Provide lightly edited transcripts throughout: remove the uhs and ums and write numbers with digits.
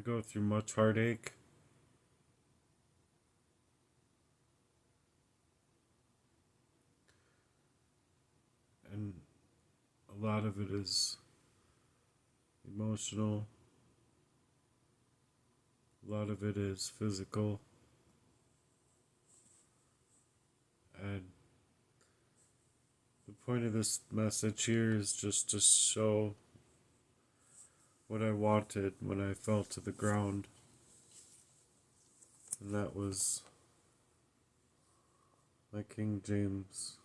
go through much heartache. And a lot of it is emotional, a lot of it is physical, and the point of this message here is just to show what I wanted when I fell to the ground, and that was my King James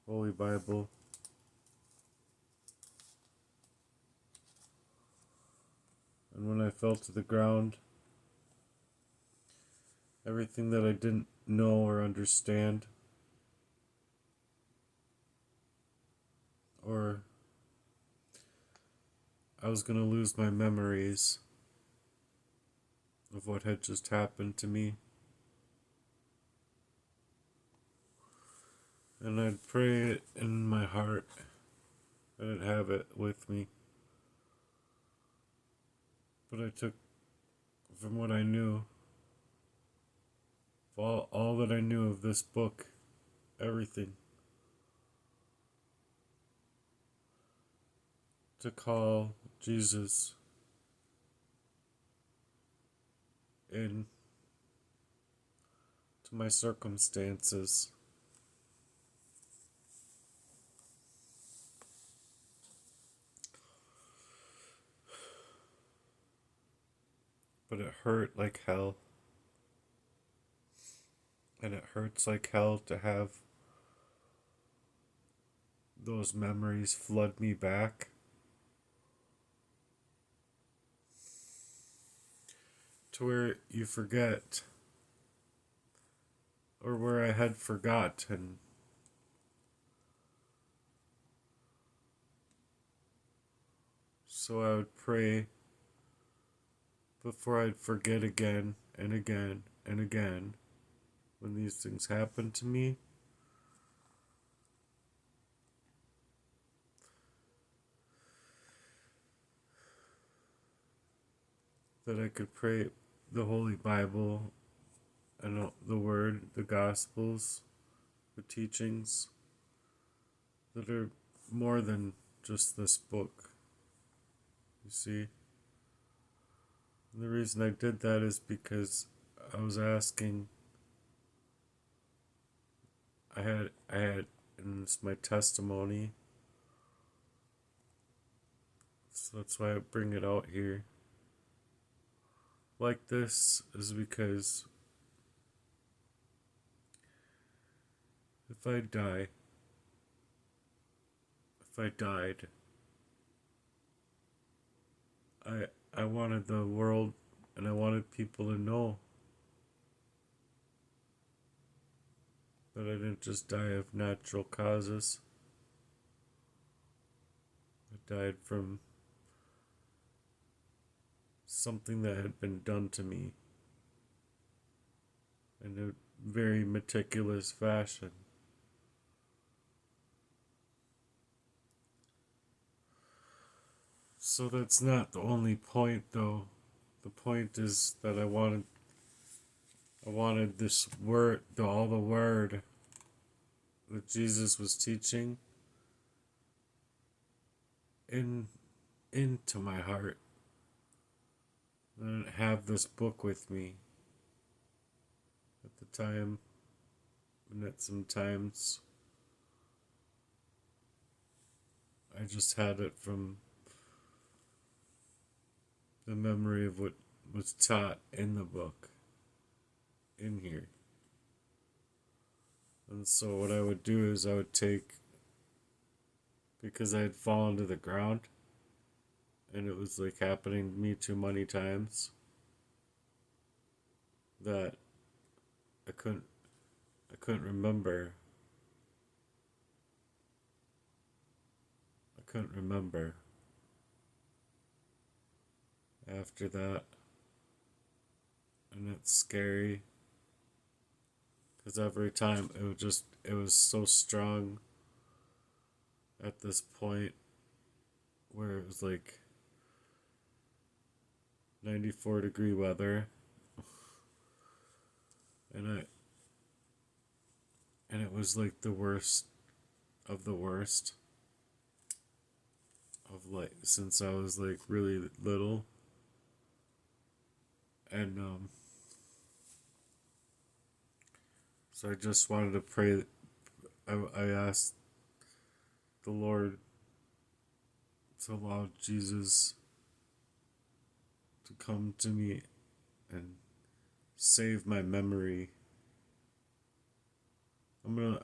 Holy Bible. And when I fell to the ground, everything that I didn't know or understand, or I was going to lose my memories of what had just happened to me. And I'd pray it in my heart. I'd have it with me. But I took, from what I knew, all that I knew of this book, everything, to call Jesus in to my circumstances. But it hurt like hell. And it hurts like hell to have those memories flood me back. To where you forget, or where I had forgotten. So I would pray before I'd forget again and again and again when these things happen to me. That I could pray the Holy Bible and the Word, the Gospels, the teachings that are more than just this book. You see? And the reason I did that is because I was asking, I had, and it's my testimony, so that's why I bring it out here. Like this is because if I died, I wanted the world and I wanted people to know that I didn't just die of natural causes. I died from something that had been done to me in a very meticulous fashion. So that's not the only point, though. The point is that I wanted this word, all the word that Jesus was teaching into my heart. I didn't have this book with me at the time, and at some times I just had it from the memory of what was taught in the book, in here. And so what I would do is I would take, because I had fallen to the ground, and it was like happening to me too many times, that I couldn't remember. I couldn't remember after that. And it's scary, because every time it was so strong at this point where it was like 94-degree weather, and I and it was like the worst of the worst of like since I was like really little, and so I just wanted to pray. I asked the Lord to allow Jesus to come to me and save my memory. I'm gonna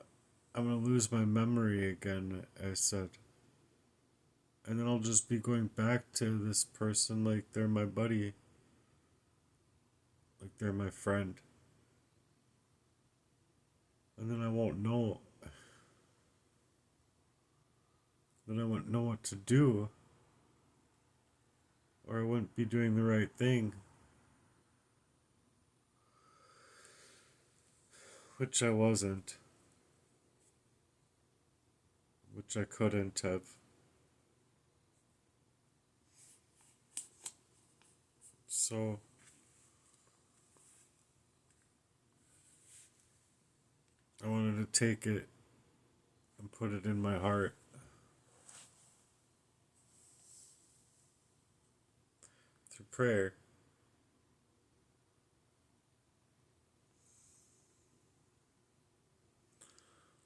I'm gonna lose my memory again, I said. And then I'll just be going back to this person like they're my buddy, like they're my friend. And then I won't know then I wouldn't know what to do, or I wouldn't be doing the right thing, which I wasn't, which I couldn't have. So I wanted to take it and put it in my heart through prayer.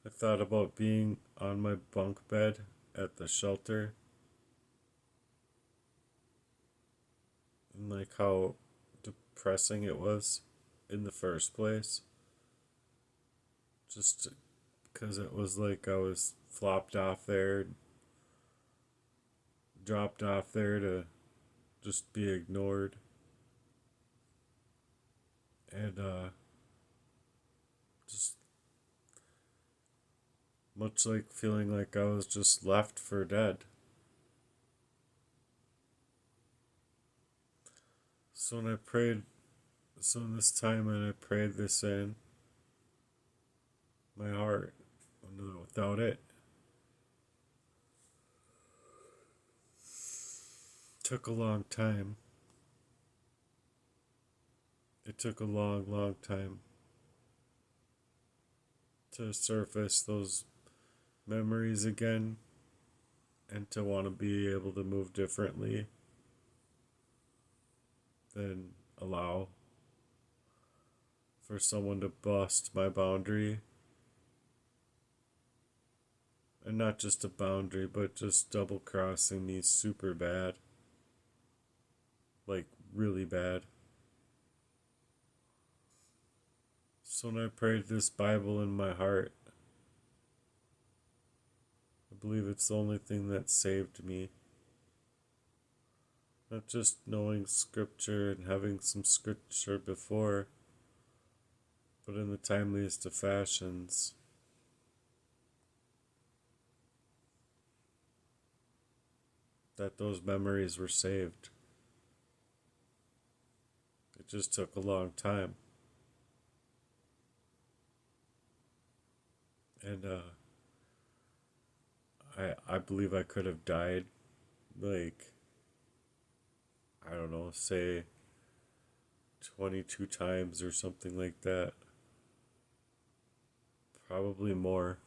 I thought about being on my bunk bed at the shelter and like how depressing it was in the first place. Just because it was like I was flopped off there, dropped off there to just be ignored. And just much like feeling like I was just left for dead. So when I prayed, so in this time when I prayed this in my heart, without it, took a long time. It took a long, long time to surface those memories again and to want to be able to move differently than allow for someone to bust my boundary. And not just a boundary, but just double crossing me super bad. Like, really bad. So when I prayed this Bible in my heart, I believe it's the only thing that saved me. Not just knowing scripture and having some scripture before, but in the timeliest of fashions. That those memories were saved. It just took a long time. And I believe I could have died, like, I don't know, say 22 times or something like that. Probably more.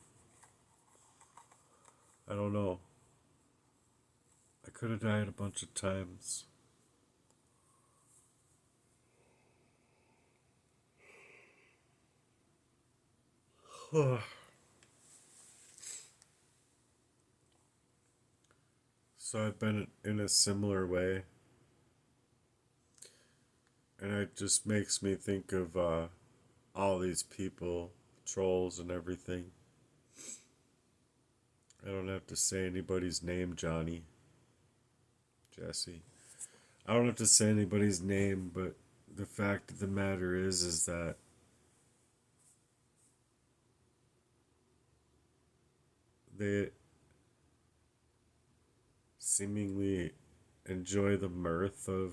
I don't know. I could have died a bunch of times. So I've been in a similar way. And it just makes me think of all these people, trolls and everything. I don't have to say anybody's name, Johnny, Jesse. I don't have to say anybody's name, but the fact of the matter is that they seemingly enjoy the mirth of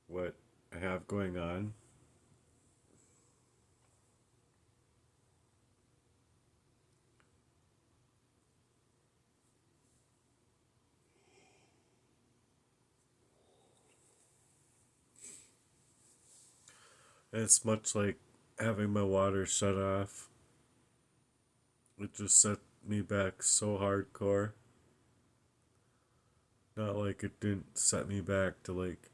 what I have going on. And it's much like having my water shut off. It just set me back so hardcore. Not like it didn't set me back to like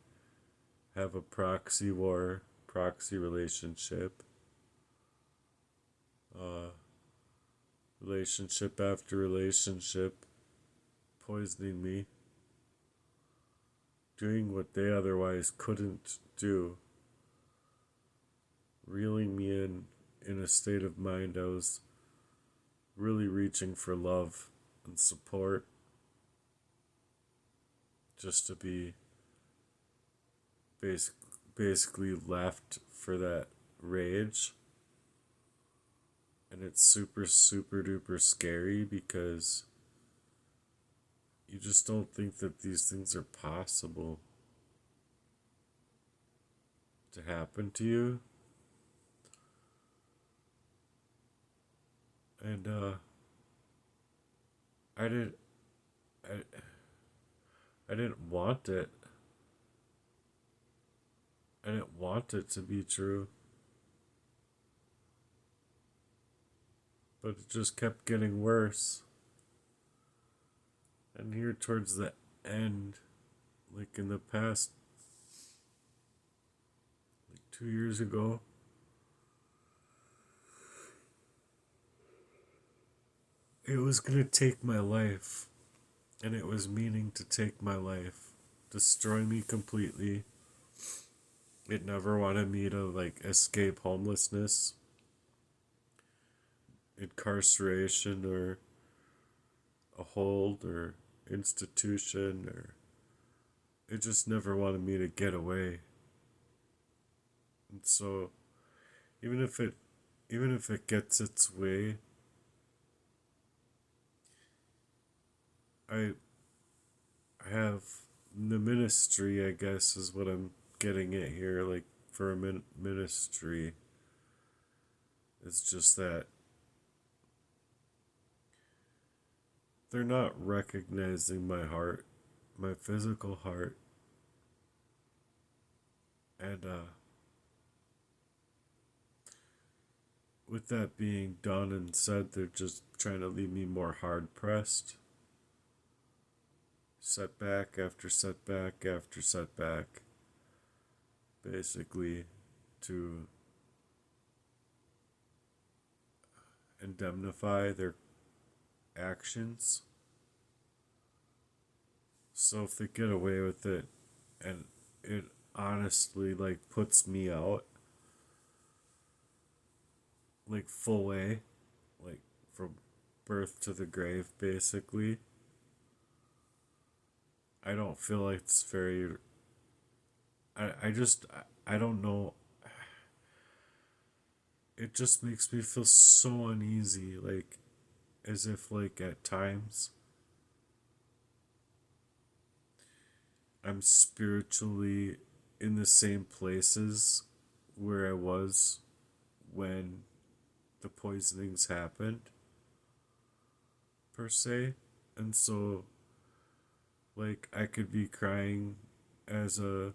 have a proxy war, proxy relationship. Uh, Relationship after relationship poisoning me, doing what they otherwise couldn't do, reeling me in a state of mind I was really reaching for love and support, just to be basic, basically left for that rage. And it's super, super duper scary because you just don't think that these things are possible to happen to you. And I didn't I, I didn't want it. I didn't want it to be true. But it just kept getting worse. And here towards the end, like in the past, like 2 years ago, it was gonna take my life. And it was meaning to take my life, destroy me completely. It never wanted me to like escape homelessness, incarceration, or a hold, or institution, or it just never wanted me to get away. And so even if it even if it gets its way, I have the ministry, I guess, is what I'm getting at here. Like for a ministry, it's just that they're not recognizing my heart, my physical heart, and with that being done and said, they're just trying to leave me more hard pressed. Setback after setback after setback, basically, to indemnify their actions. So if they get away with it, and it honestly like puts me out, like full A, like from birth to the grave, basically. I don't feel like it's very. I don't know. It just makes me feel so uneasy, like as if like at times I'm spiritually in the same places where I was when the poisonings happened, per se. And so, like, I could be crying as a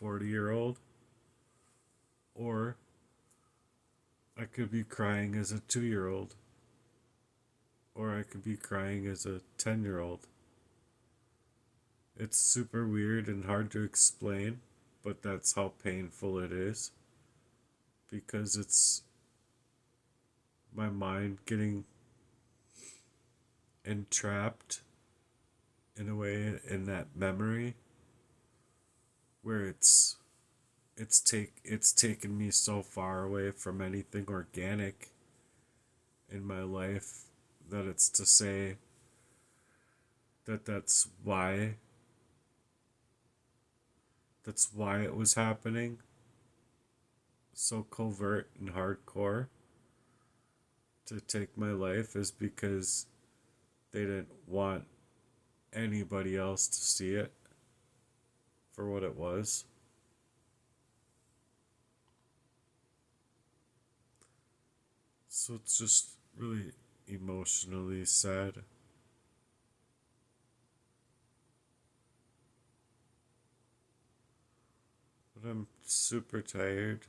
40-year-old, or I could be crying as a 2-year-old, or I could be crying as a 10-year-old. It's super weird and hard to explain, but that's how painful it is because it's my mind getting entrapped in a way in that memory where it's taken me so far away from anything organic in my life that it's to say that that's why it was happening so covert and hardcore to take my life is because they didn't want anybody else to see it for what it was. So it's just really emotionally sad. But I'm super tired.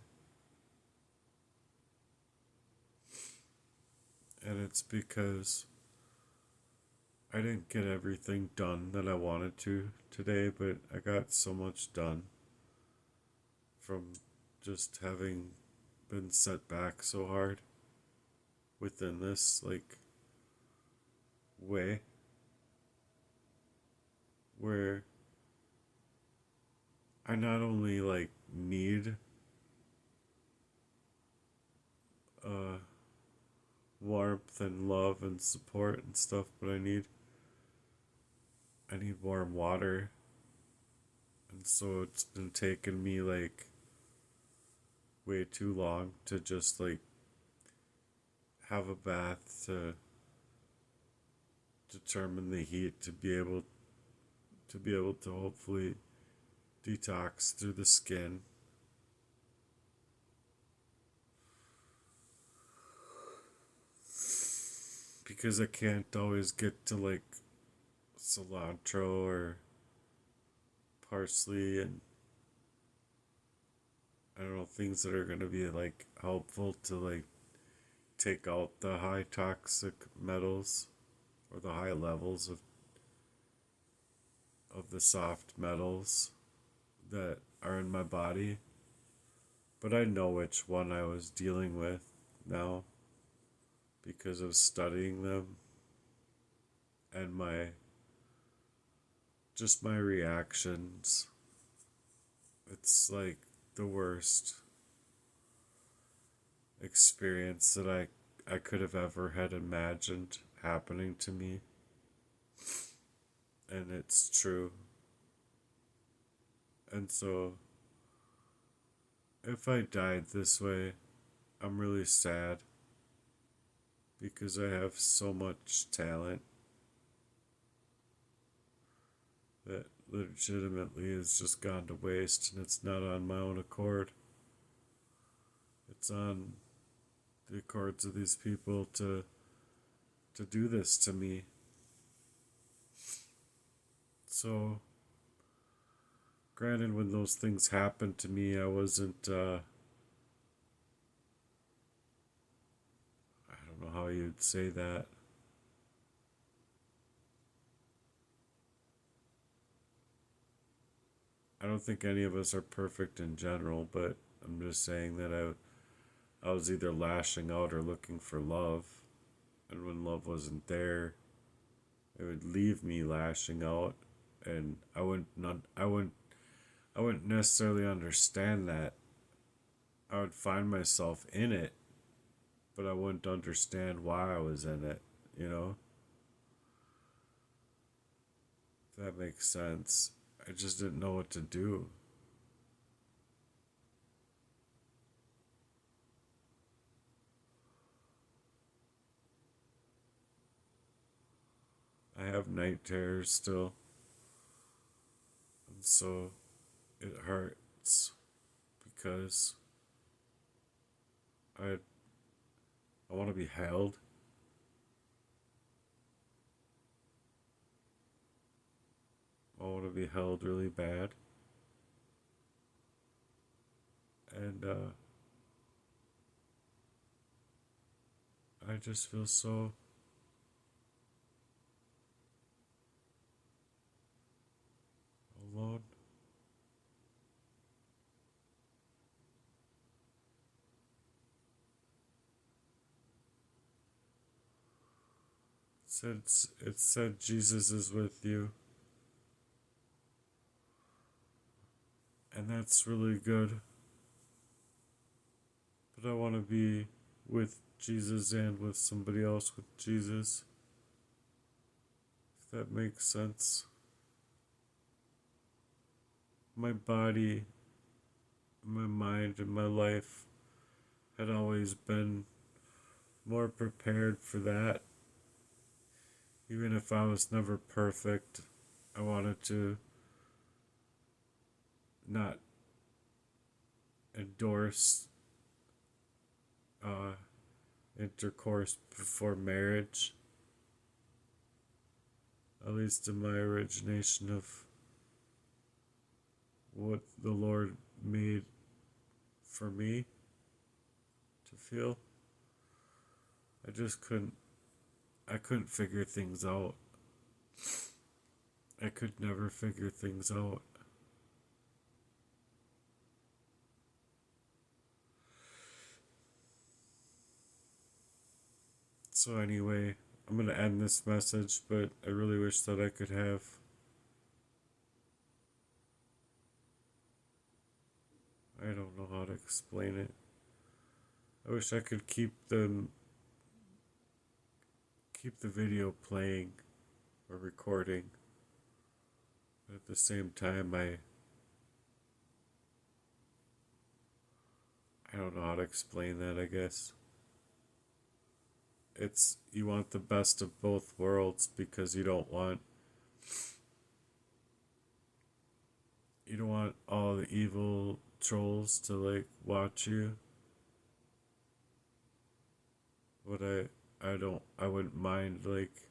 it's because I didn't get everything done that I wanted to today, but I got so much done from just having been set back so hard within this way where I not only need uh warmth and love and support and stuff, but I need warm water. And so it's been taking me way too long to just have a bath to determine the heat to hopefully detox through the skin, because I can't always get to cilantro or parsley and I don't know, things that are going to be helpful to take out the high toxic metals or the high levels of the soft metals that are in my body. But I know which one I was dealing with now because of studying them and my reactions. It's the worst experience that I could have ever had imagined happening to me. And it's true. And so if I died this way, I'm really sad because I have so much talent that legitimately has just gone to waste, and it's not on my own accord. It's on the accords of these people to do this to me. So, granted, when those things happened to me, I wasn't, I don't know how you'd say that. I don't think any of us are perfect in general, but I'm just saying that I was either lashing out or looking for love. And when love wasn't there, it would leave me lashing out, and I wouldn't necessarily understand that. I would find myself in it, but I wouldn't understand why I was in it, you know? If that makes sense. I just didn't know what to do. I have night terrors still, and so it hurts because I I want to be held. I want to be held really bad, and I just feel so alone. It said Jesus is with you, and that's really good. But I want to be with Jesus and with somebody else with Jesus, if that makes sense. My body, my mind, and my life had always been more prepared for that. Even if I was never perfect, I wanted to not endorse uh, intercourse before marriage, at least in my origination of what the Lord made for me to feel. I just couldn't I couldn't figure things out. I could never figure things out. So anyway, I'm gonna end this message, but I really wish that I could have, I don't know how to explain it. I wish I could keep the video playing or recording. But at the same time, I don't know how to explain that, I guess. It's you want the best of both worlds because you don't want all the evil trolls to like watch you. But I wouldn't mind like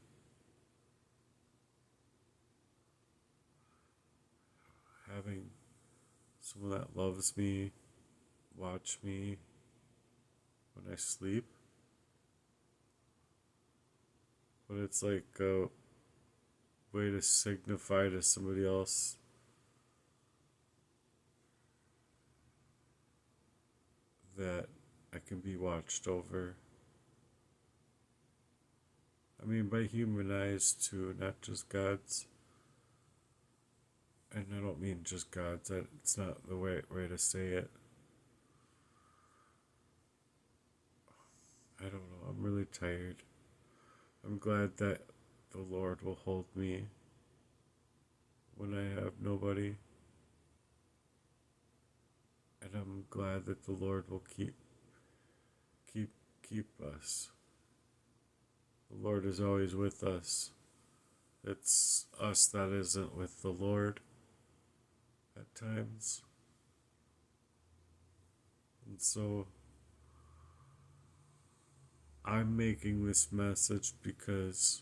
having someone that loves me watch me when I sleep. But it's like a way to signify to somebody else that I can be watched over. I mean, by human eyes too, not just God's. And I don't mean just God's. It's not the way to say it. I don't know. I'm really tired. I'm glad that the Lord will hold me when I have nobody. And I'm glad that the Lord will keep keep us. The Lord is always with us. It's us that isn't with the Lord at times. And so I'm making this message because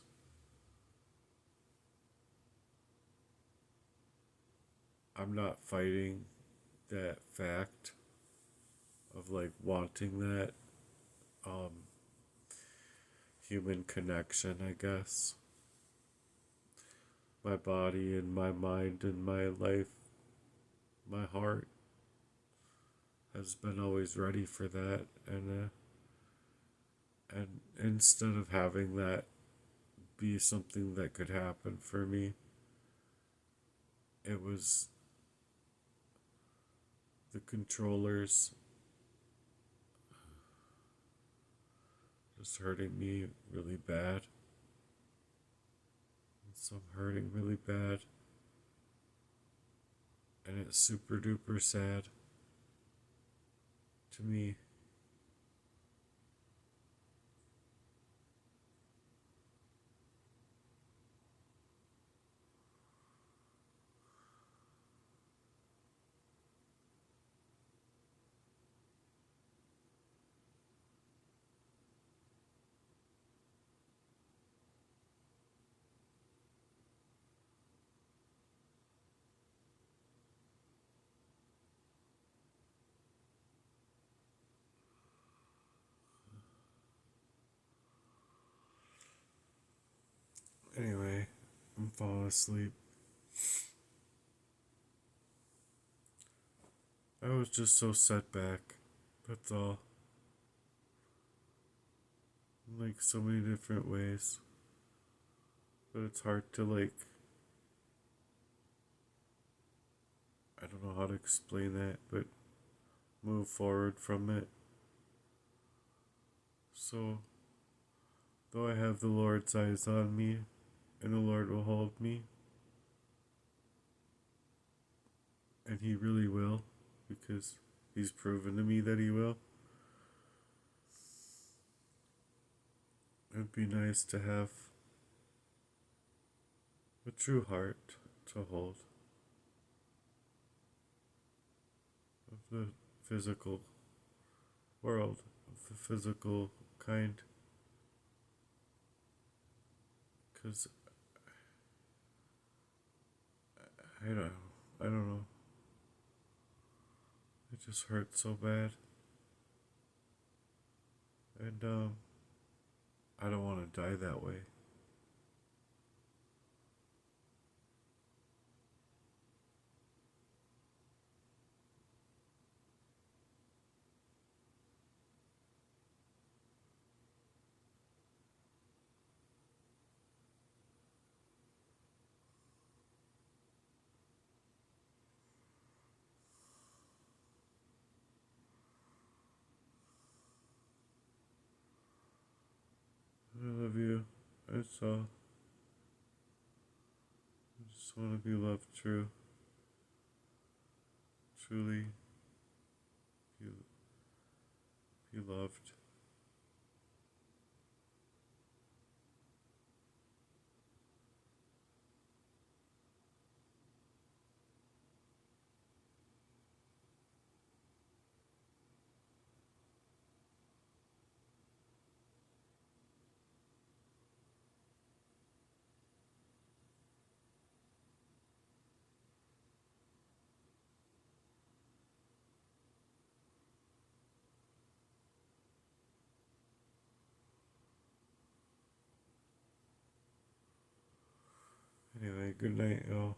I'm not fighting that fact of like wanting that um, human connection, I guess. My body and my mind and my life, my heart has been always ready for that, and instead of having that be something that could happen for me, it was the controllers just hurting me really bad. And so I'm hurting really bad, and it's super duper sad to me. Anyway, I'm falling asleep. I was just so set back. That's all. In like so many different ways. But it's hard to like, I don't know how to explain that, but move forward from it. So, though I have the Lord's eyes on me, and the Lord will hold me, and He really will, because He's proven to me that He will. It'd be nice to have a true heart to hold of the physical world, of the physical kind. Because I don't know. It just hurts so bad. And I don't want to die that way. I love you. That's all. I just want to be loved truly be loved. Anyway, good night, y'all.